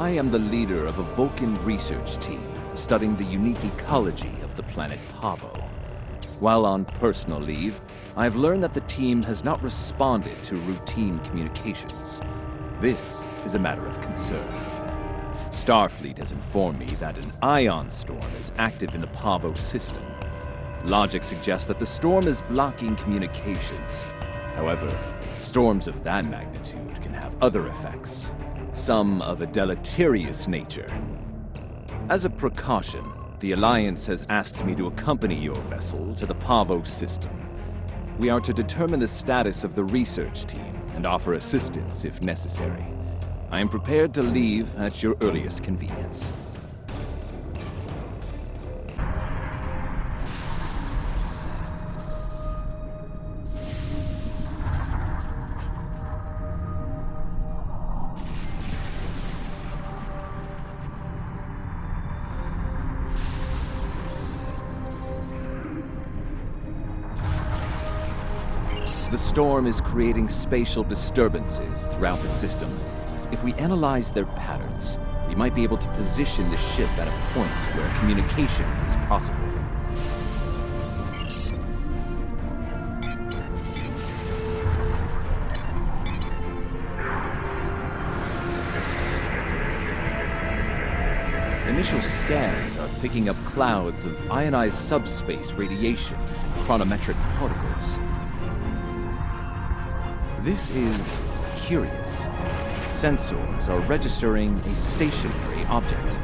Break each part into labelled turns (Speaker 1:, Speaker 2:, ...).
Speaker 1: I am the leader of a Vulcan research team studying the unique ecology of the planet Pavo. While on personal leave, I have learned that the team has not responded to routine communications. This is a matter of concern. Starfleet has informed me that an ion storm is active in the Pavo system. Logic suggests that the storm is blocking communications. However, storms of that magnitude can have other effects, some of a deleterious nature. As a precaution, the Alliance has asked me to accompany your vessel to the Pavo system. We are to determine the status of the research team and offer assistance if necessary. I am prepared to leave at your earliest convenience. The storm is creating spatial disturbances throughout the system. If we analyze their patterns, we might be able to position the ship at a point where communication is possible. Initial scans are picking up clouds of ionized subspace radiation and chronometric particles. This is curious. Sensors are registering a stationary object.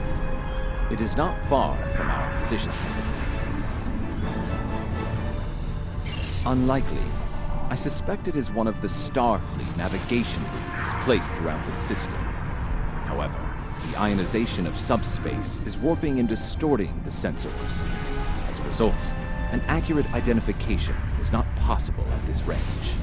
Speaker 1: It is not far from our position. Unlikely. I suspect it is one of the Starfleet navigation buoys placed throughout the system. However, the ionization of subspace is warping and distorting the sensors. As a result, an accurate identification is not possible at this range.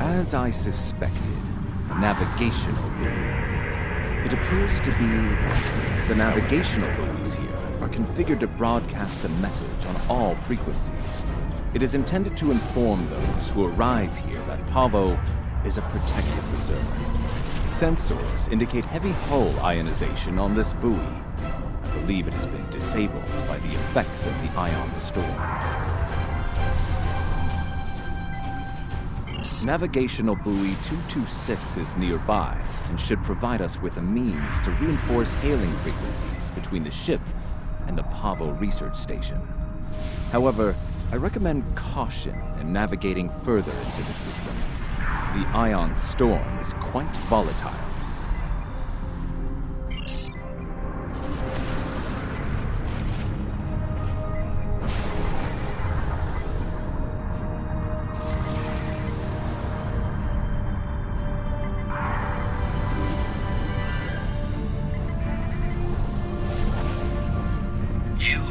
Speaker 1: As I suspected, a navigational buoy. It appears to be active. The navigational buoys here are configured to broadcast a message on all frequencies. It is intended to inform those who arrive here that Pavo is a protected reserve. Sensors indicate heavy hull ionization on this buoy. I believe it has been disabled by the effects of the ion storm. Navigational buoy 226 is nearby and should provide us with a means to reinforce hailing frequencies between the ship and the Pavo research station. However, I recommend caution in navigating further into the system. The ion storm is quite volatile.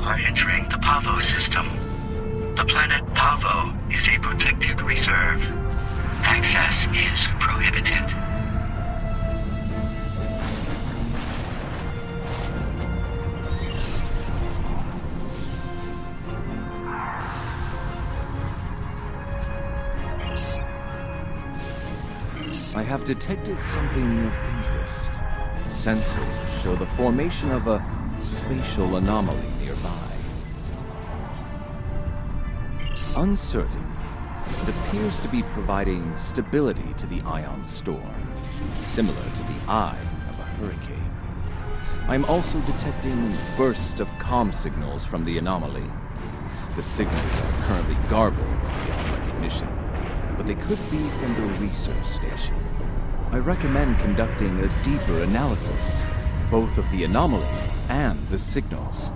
Speaker 2: Are entering the Pavo system. The planet Pavo is a protected reserve. Access is prohibited.
Speaker 1: I have detected something of interest. Sensors show the formation of a spatial anomaly nearby. Uncertain, it appears to be providing stability to the ion storm, similar to the eye of a hurricane. I am also detecting bursts of comm signals from the anomaly. The signals are currently garbled beyond recognition, but they could be from the research station. I recommend conducting a deeper analysis, both of the anomaly and the signals.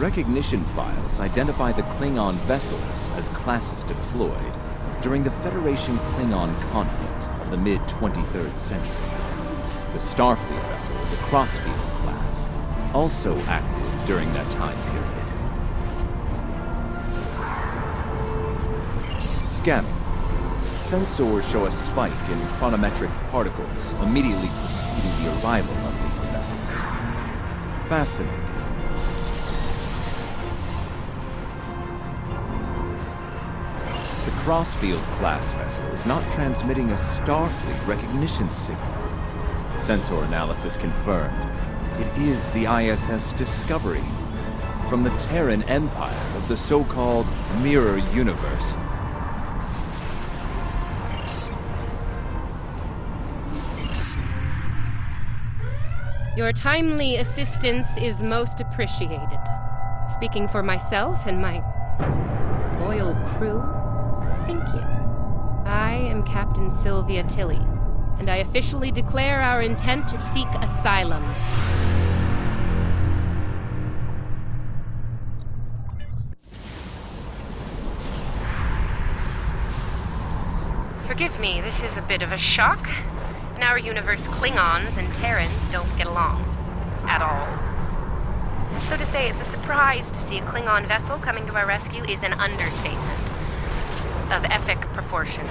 Speaker 1: Recognition files identify the Klingon vessels as classes deployed during the Federation Klingon conflict of the mid-23rd century. The Starfleet vessel is a crossfield class, also active during that time period. Scanning. Sensors show a spike in chronometric particles immediately preceding the arrival of these vessels. Fascinating. The Crossfield class vessel is not transmitting a Starfleet recognition signal. Sensor analysis confirmed. It is the ISS Discovery from the Terran Empire of the so-called Mirror Universe.
Speaker 3: Your timely assistance is most appreciated. Speaking for myself and my loyal crew, thank you. I am Captain Sylvia Tilly, and I officially declare our intent to seek asylum. Forgive me, this is a bit of a shock. In our universe, Klingons and Terrans don't get along. At all. So to say it's a surprise to see a Klingon vessel coming to our rescue is an understatement of epic proportions.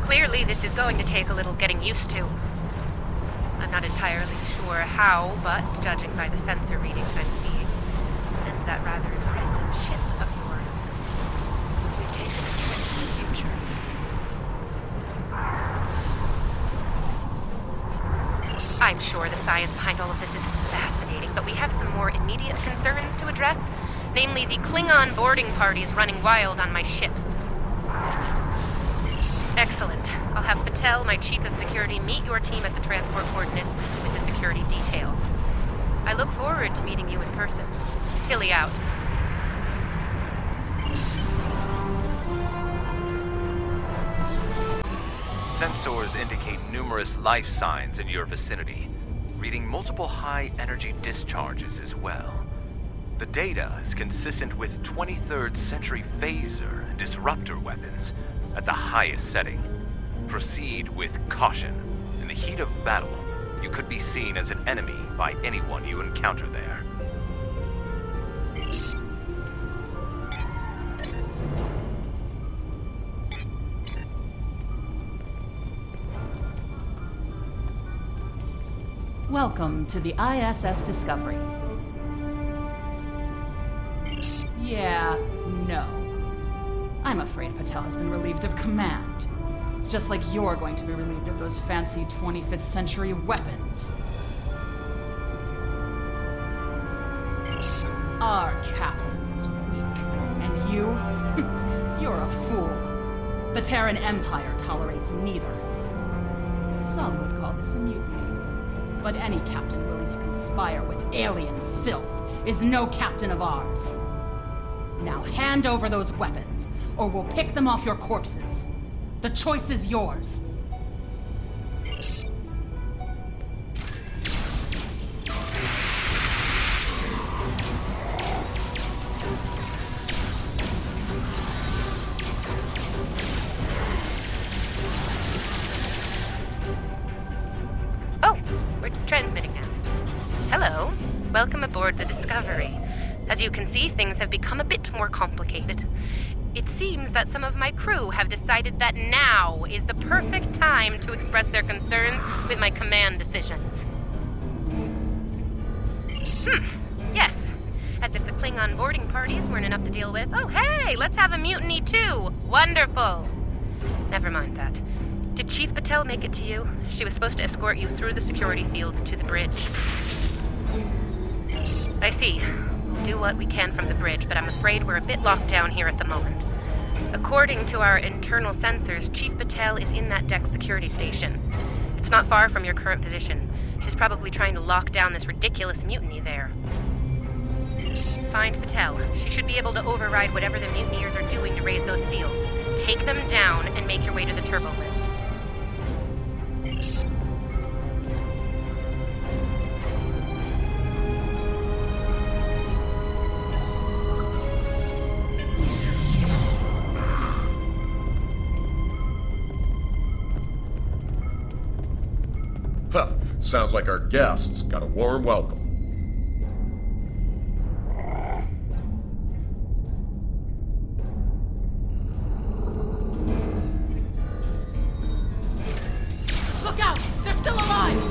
Speaker 3: Clearly, this is going to take a little getting used to. I'm not entirely sure how, but judging by the sensor readings I'm seeing, and that rather impressive ship of yours, we've taken a trip to the future. I'm sure the science behind all of this is fascinating, but we have some more immediate concerns to address, namely the Klingon boarding parties running wild on my ship. Excellent. I'll have Patel, my chief of security, meet your team at the transport coordinates with the security detail. I look forward to meeting you in person. Tilly out.
Speaker 1: Sensors indicate numerous life signs in your vicinity, reading multiple high-energy discharges as well. The data is consistent with 23rd century phaser and disruptor weapons at the highest setting. Proceed with caution. In the heat of battle, you could be seen as an enemy by anyone you encounter there.
Speaker 4: Welcome to the ISS Discovery. Yeah, no. I'm afraid Patel has been relieved of command. Just like you're going to be relieved of those fancy 25th century weapons. Our captain is weak. And you? You're a fool. The Terran Empire tolerates neither. Some would call this a mutiny. But any captain willing to conspire with alien filth is no captain of ours. Now hand over those weapons, or we'll pick them off your corpses. The choice is yours.
Speaker 3: Oh, we're transmitting now. Hello. Welcome aboard the Discovery. As you can see, things have become a bit more complicated. It seems that some of my crew have decided that now is the perfect time to express their concerns with my command decisions. Yes. As if the Klingon boarding parties weren't enough to deal with. Oh, hey, let's have a mutiny too. Wonderful. Never mind that. Did Chief Patel make it to you? She was supposed to escort you through the security fields to the bridge. I see. We'll do what we can from the bridge, but I'm afraid we're a bit locked down here at the moment. According to our internal sensors, Chief Patel is in that deck security station. It's not far from your current position. She's probably trying to lock down this ridiculous mutiny there. Find Patel. She should be able to override whatever the mutineers are doing to raise those fields. Take them down and make your way to the turbo lift.
Speaker 5: Sounds like our guests got a warm welcome.
Speaker 4: Look out! They're still alive!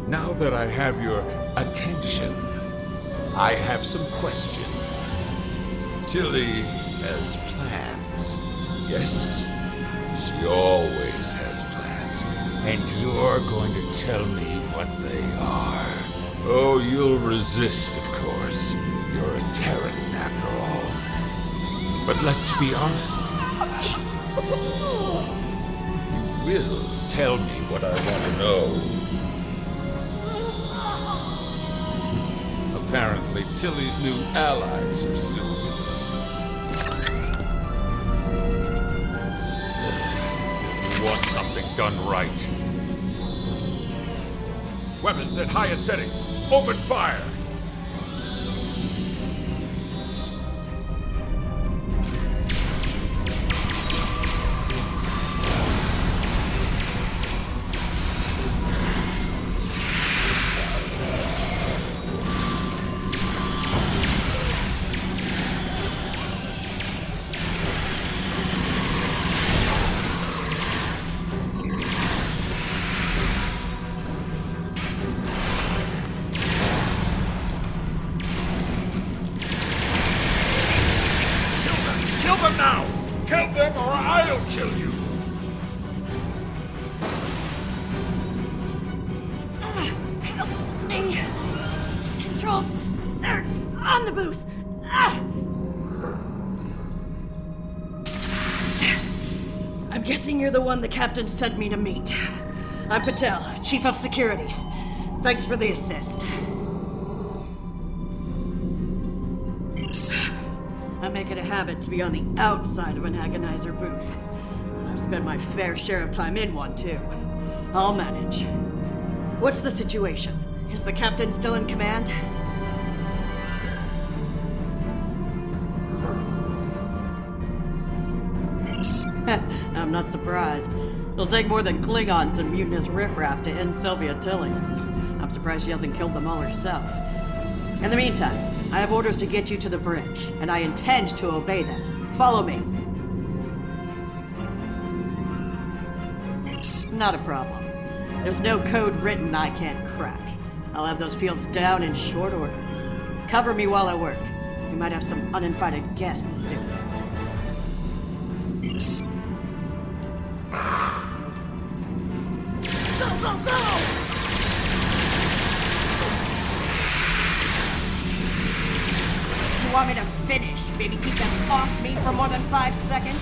Speaker 6: Now that I have your attention, I have some questions. Tilly has plans. Yes, she always has plans. And you're going to tell me what they are. Oh, you'll resist, of course. You're a Terran, after all. But let's be honest. You will tell me what I want to know. Apparently, Tilly's new allies are still with us. If you want something done right. Weapons at highest setting. Open fire! Kill them now! Kill them or I'll kill you!
Speaker 7: Help me! Controls, they're on the booth! I'm guessing you're the one the captain sent me to meet. I'm Patel, Chief of Security. Thanks for the assist. I make it a habit to be on the outside of an agonizer booth. I've spent my fair share of time in one, too. I'll manage. What's the situation? Is the captain still in command? I'm not surprised. It'll take more than Klingons and mutinous riffraff to end Sylvia Tilly. I'm surprised she hasn't killed them all herself. In the meantime, I have orders to get you to the bridge, and I intend to obey them. Follow me. Not a problem. There's no code written I can't crack. I'll have those fields down in short order. Cover me while I work. We might have some uninvited guests soon. Go, go, go! You want me to finish? Maybe keep them off me for more than 5 seconds?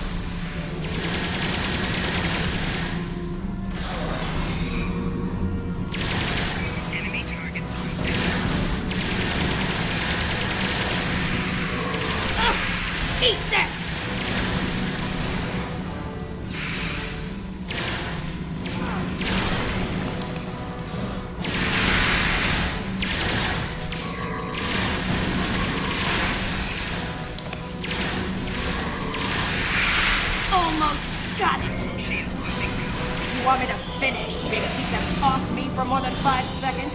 Speaker 2: Enemy target.
Speaker 7: Eat this! Almost got it. You want me to finish? Maybe keep them off me for more than 5 seconds?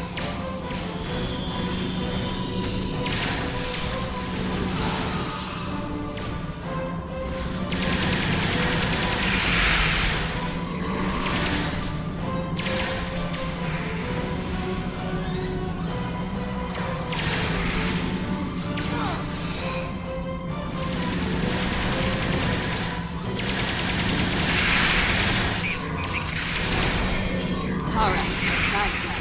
Speaker 7: All right, not yet.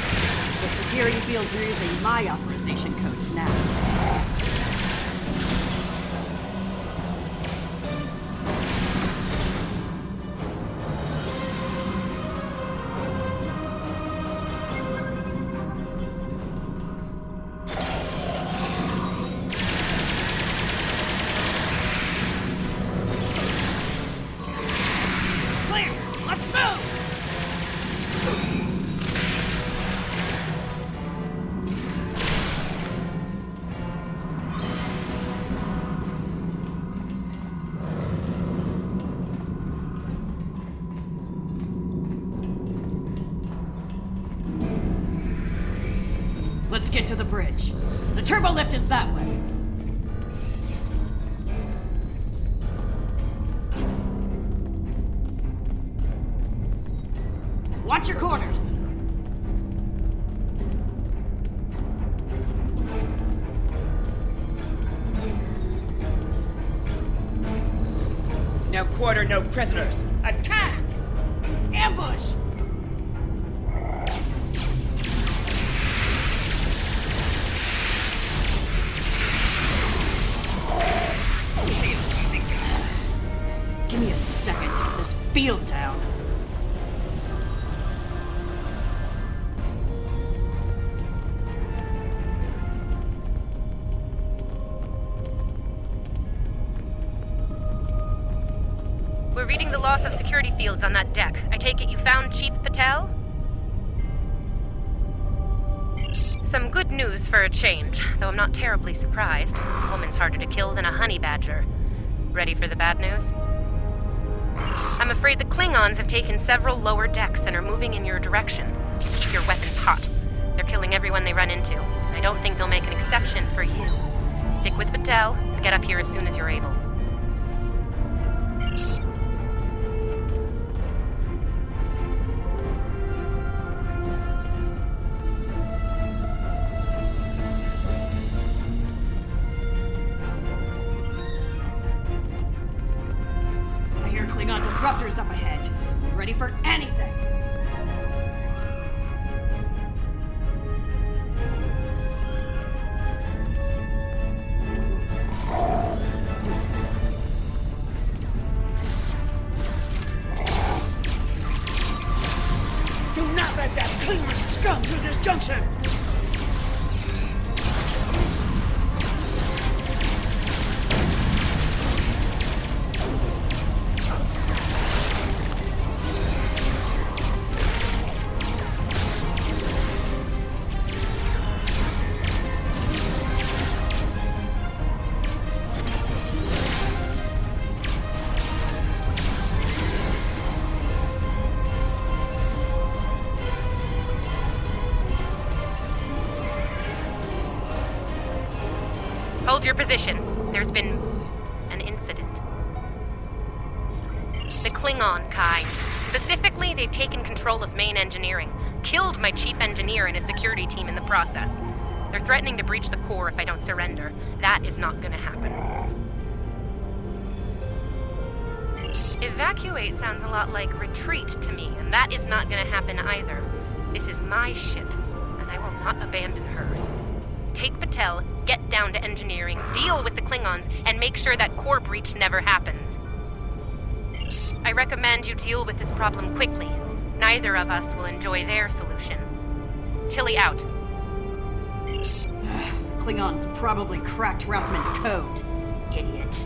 Speaker 7: The security fields are using my authorization codes now. Let's get to the bridge. The turbo lift is that way. Watch your corners.
Speaker 8: No quarter, no prisoners. Attack!
Speaker 7: Ambush! Give me a second to get this field down.
Speaker 3: We're reading the loss of security fields on that deck. I take it you found Chief Patel? Some good news for a change, though I'm not terribly surprised. A woman's harder to kill than a honey badger. Ready for the bad news? I'm afraid the Klingons have taken several lower decks and are moving in your direction. Keep your weapons hot. They're killing everyone they run into. I don't think they'll make an exception for you. Stick with Patel and get up here as soon as you're able.
Speaker 7: I hear Klingon disruptors up ahead. Ready for anything.
Speaker 8: Do not let that Klingon scum through this junction!
Speaker 3: Hold your position. There's been an incident. The Klingon kind. Specifically, they've taken control of main engineering, killed my chief engineer and his security team in the process. They're threatening to breach the core if I don't surrender. That is not gonna happen. Evacuate sounds a lot like retreat to me, and that is not gonna happen either. This is my ship, and I will not abandon her. Take Patel, get down to engineering, deal with the Klingons, and make sure that core breach never happens. I recommend you deal with this problem quickly. Neither of us will enjoy their solution. Tilly out.
Speaker 7: Klingons probably cracked Rothman's code. Idiot.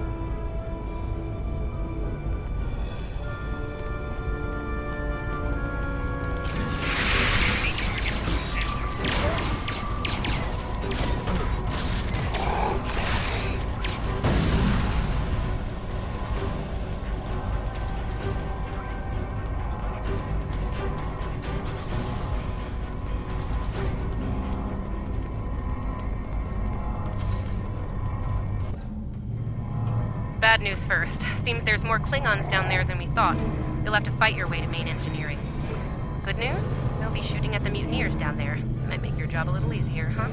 Speaker 3: Bad news first. Seems there's more Klingons down there than we thought. You'll have to fight your way to main engineering. Good news? They'll be shooting at the mutineers down there. Might make your job a little easier, huh?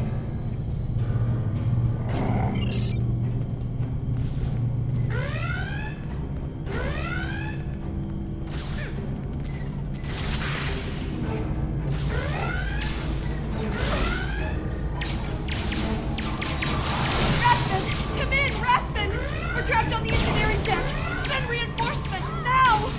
Speaker 9: Rathman! Come in, Rathman! We're trapped on the engineering deck! Send reinforcements, now!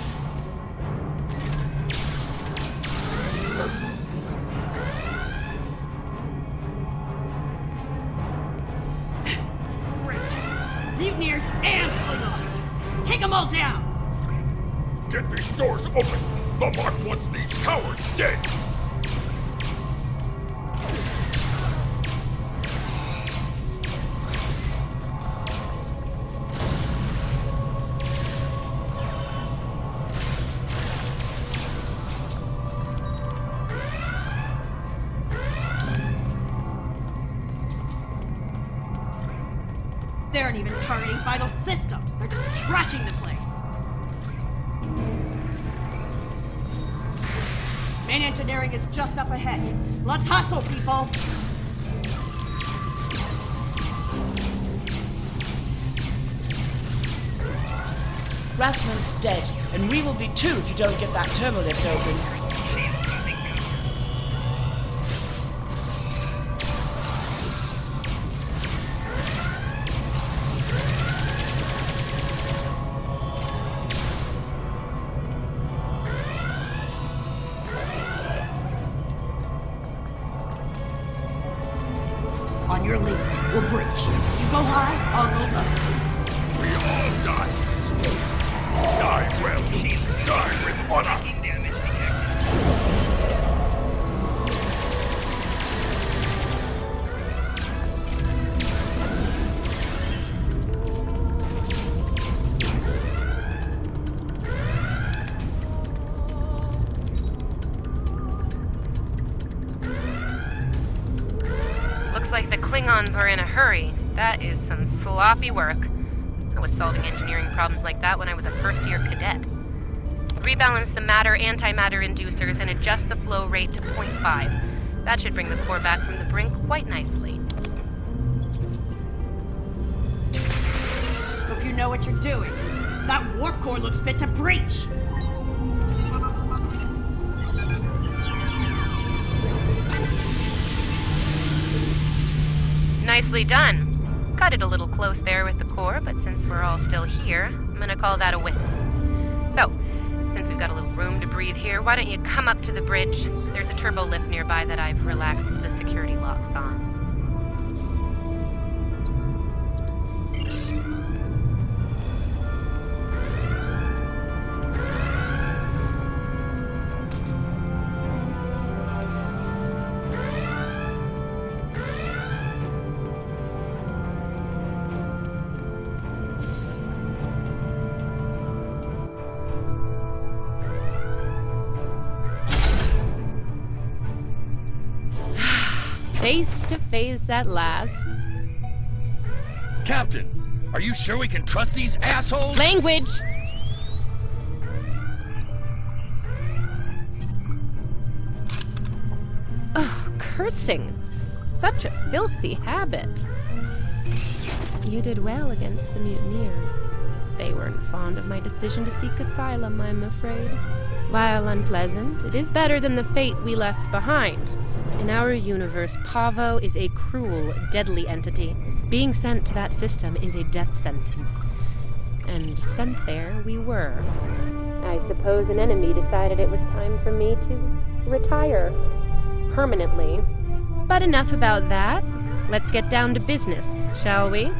Speaker 7: Great. Mutineers and Klingons. Take them all down.
Speaker 5: Get these doors open! The Mark wants these cowards dead!
Speaker 7: They aren't even targeting vital systems. They're just trashing the place. Main engineering is just up ahead. Let's hustle, people!
Speaker 8: Rathman's dead, and we will be too if you don't get that turbo lift open.
Speaker 7: On your lead, we'll breach. You go high, I'll go low.
Speaker 5: We all die slowly. Die well. Die with honor.
Speaker 3: Looks like the Klingons are in a hurry. That is some sloppy work. I was solving engineering problems like that when I was a first-year cadet. Rebalance the matter-antimatter inducers and adjust the flow rate to 0.5. That should bring the core back from the brink quite nicely.
Speaker 7: Hope you know what you're doing. That warp core looks fit to breach.
Speaker 3: Nicely done. Cut it a little close there with the core, but since we're all still here, I'm gonna call that a win. So, since we've got a little room to breathe here, why don't you come up to the bridge? There's a turbo lift nearby that I've relaxed the security locks on.
Speaker 10: Face to face at last.
Speaker 5: Captain, are you sure we can trust these assholes?
Speaker 10: Language! Oh, cursing. Such a filthy habit. You did well against the mutineers. They weren't fond of my decision to seek asylum, I'm afraid. While unpleasant, it is better than the fate we left behind. In our universe, Pavo is a cruel, deadly entity. Being sent to that system is a death sentence. And sent there we were. I suppose an enemy decided it was time for me to retire. Permanently. But enough about that. Let's get down to business, shall we?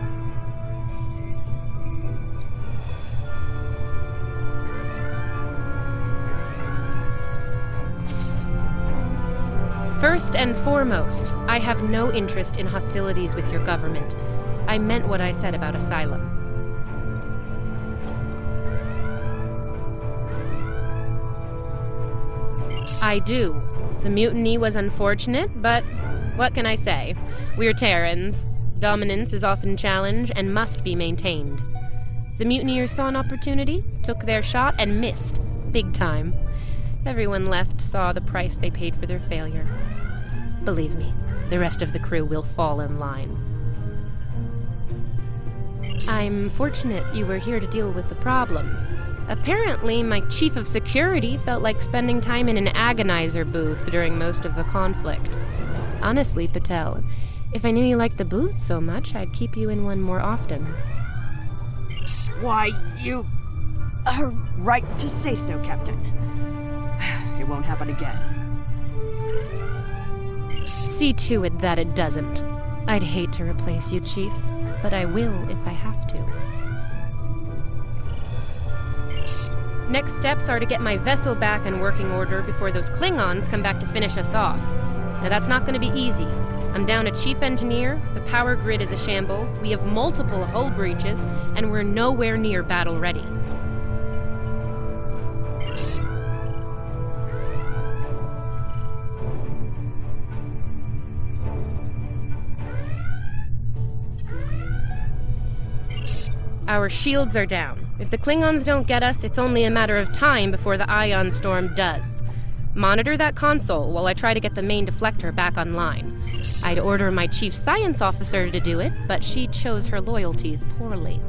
Speaker 10: First and foremost, I have no interest in hostilities with your government. I meant what I said about asylum. I do. The mutiny was unfortunate, but what can I say? We're Terrans. Dominance is often challenged and must be maintained. The mutineers saw an opportunity, took their shot, and missed. Big time. Everyone left saw the price they paid for their failure. Believe me, the rest of the crew will fall in line. I'm fortunate you were here to deal with the problem. Apparently, my chief of security felt like spending time in an agonizer booth during most of the conflict. Honestly, Patel, if I knew you liked the booth so much, I'd keep you in one more often.
Speaker 7: Why, you are right to say so, Captain. It won't happen again.
Speaker 10: See to it that it doesn't. I'd hate to replace you, Chief, but I will if I have to. Next steps are to get my vessel back in working order before those Klingons come back to finish us off. Now that's not going to be easy. I'm down a chief engineer, the power grid is a shambles, we have multiple hull breaches, and we're nowhere near battle ready. Our shields are down. If the Klingons don't get us, it's only a matter of time before the ion storm does. Monitor that console while I try to get the main deflector back online. I'd order my chief science officer to do it, but she chose her loyalties poorly.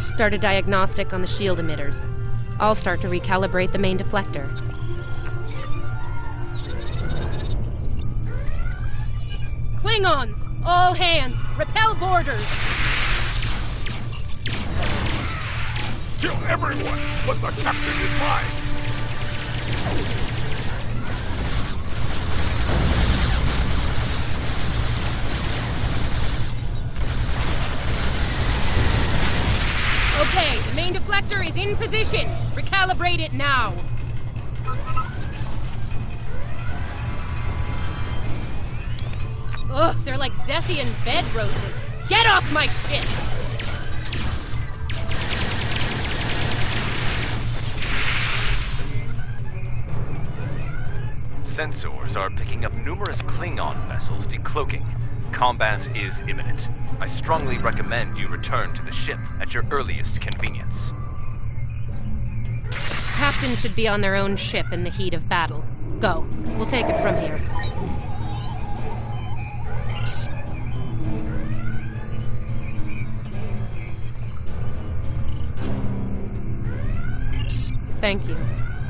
Speaker 10: Start a diagnostic on the shield emitters. I'll start to recalibrate the main deflector. Klingons! All hands! Repel boarders!
Speaker 5: Kill everyone, but the captain is mine!
Speaker 10: Okay, the main deflector is in position. Recalibrate it now. Ugh, they're like Zethian bed roses. Get off my ship!
Speaker 1: Sensors are picking up numerous Klingon vessels decloaking. Combat is imminent. I strongly recommend you return to the ship at your earliest convenience.
Speaker 10: Captains should be on their own ship in the heat of battle. Go. We'll take it from here. Thank you.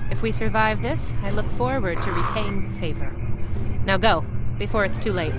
Speaker 10: If we survive this, I look forward to repaying the favor. Now go, before it's too late.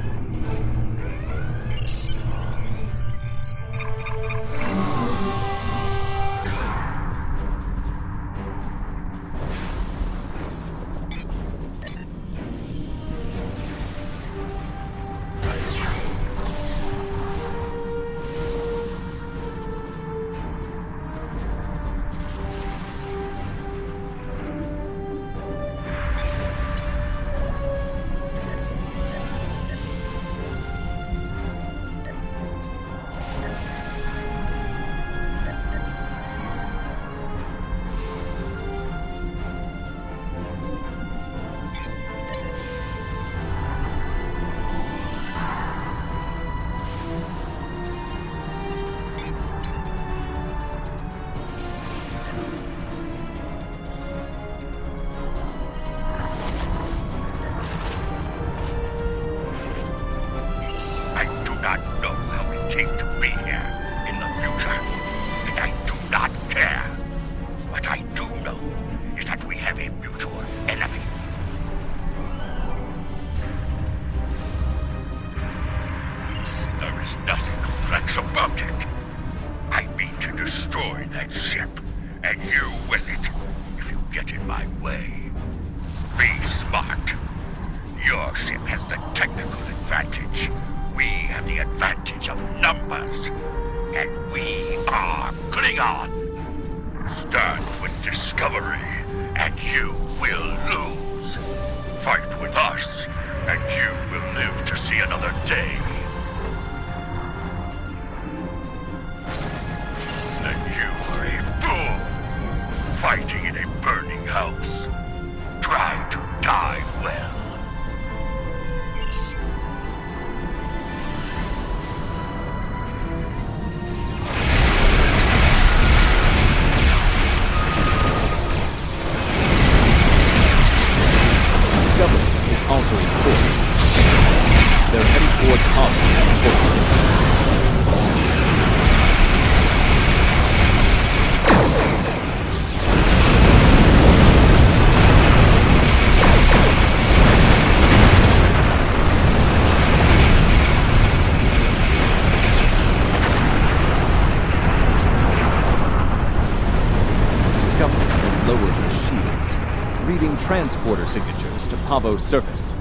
Speaker 1: Transporter signatures to Pavo's surface.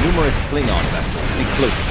Speaker 1: Numerous Klingon vessels decloaked.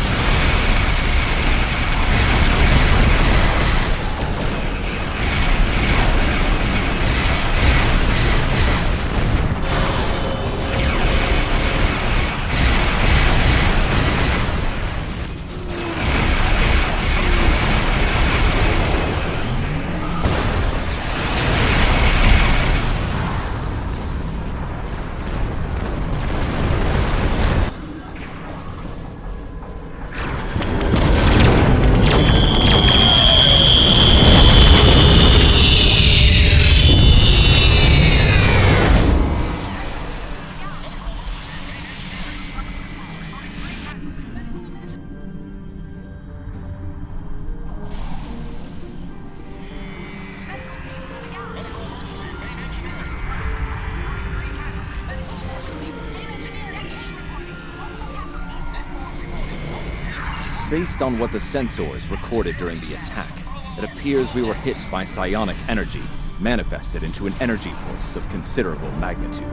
Speaker 1: Based on what the sensors recorded during the attack, it appears we were hit by psionic energy, manifested into an energy pulse of considerable magnitude.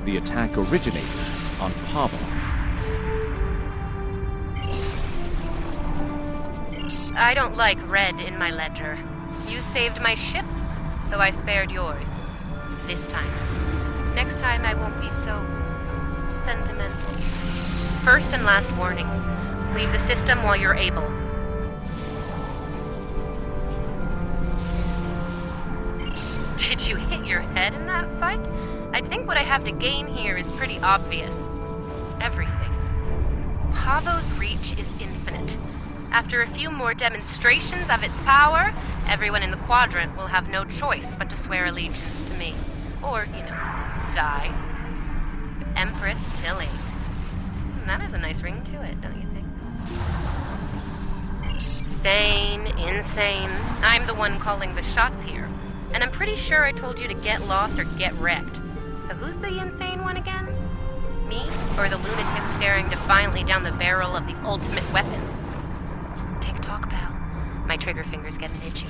Speaker 1: The attack originated on Pavo.
Speaker 3: I don't like red in my ledger. You saved my ship, so I spared yours. This time. Next time I won't be so sentimental. First and last warning. Leave the system while you're able. Did you hit your head in that fight? I think what I have to gain here is pretty obvious. Everything. Pavo's reach is infinite. After a few more demonstrations of its power, everyone in the quadrant will have no choice but to swear allegiance to me. Or, die. Empress Tilly. That has a nice ring to it, don't you think? Sane, insane. I'm the one calling the shots here. And I'm pretty sure I told you to get lost or get wrecked. So who's the insane one again? Me? Or the lunatic staring defiantly down the barrel of the ultimate weapon? Tick-tock, pal. My trigger finger's getting itchy.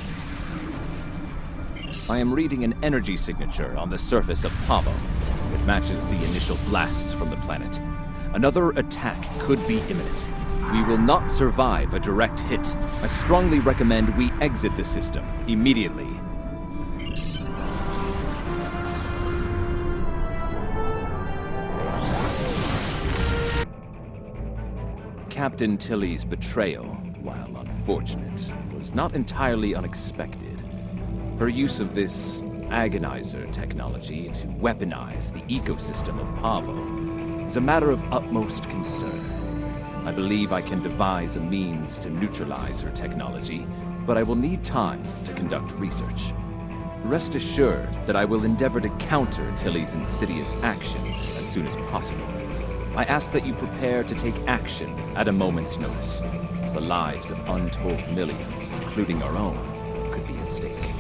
Speaker 1: I am reading an energy signature on the surface of Pavo. It matches the initial blasts from the planet. Another attack could be imminent. We will not survive a direct hit. I strongly recommend we exit the system immediately. Captain Tilly's betrayal, while unfortunate, was not entirely unexpected. Her use of this agonizer technology to weaponize the ecosystem of Pavo is a matter of utmost concern. I believe I can devise a means to neutralize her technology, but I will need time to conduct research. Rest assured that I will endeavor to counter Tilly's insidious actions as soon as possible. I ask that you prepare to take action at a moment's notice. The lives of untold millions, including our own, could be at stake.